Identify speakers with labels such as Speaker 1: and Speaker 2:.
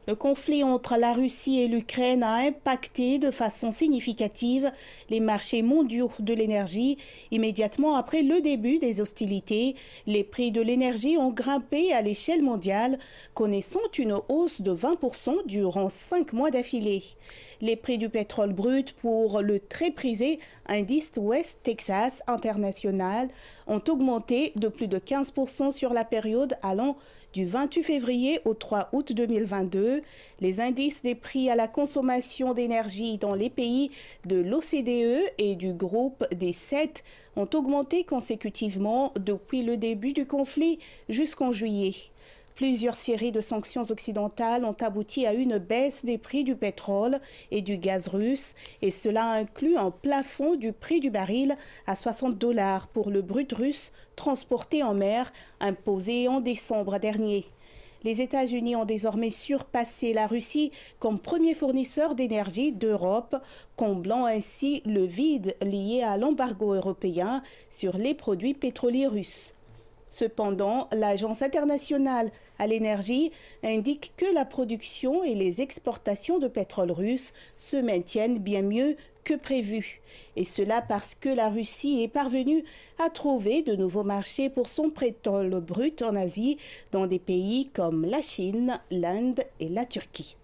Speaker 1: Le conflit entre la Russie et l'Ukraine a impacté de façon significative les marchés mondiaux de l'énergie. Immédiatement après le début des hostilités, les prix de l'énergie ont grimpé à l'échelle mondiale, connaissant une hausse de 20% durant 5 mois d'affilée. Les prix du pétrole brut pour le très prisé indice West Texas International ont augmenté de plus de 15% sur la période allant du 28 février au 3 août 2022. Les indices des prix à la consommation d'énergie dans les pays de l'OCDE et du groupe des 7 ont augmenté consécutivement depuis le début du conflit jusqu'en juillet. Plusieurs séries de sanctions occidentales ont abouti à une baisse des prix du pétrole et du gaz russe, et cela inclut un plafond du prix du baril à 60 $ pour le brut russe transporté en mer, imposé en décembre dernier. Les États-Unis ont désormais surpassé la Russie comme premier fournisseur d'énergie d'Europe, comblant ainsi le vide lié à l'embargo européen sur les produits pétroliers russes. Cependant, l'Agence internationale à l'énergie indique que la production et les exportations de pétrole russe se maintiennent bien mieux que prévu. Et cela parce que la Russie est parvenue à trouver de nouveaux marchés pour son pétrole brut en Asie, dans des pays comme la Chine, l'Inde et la Turquie.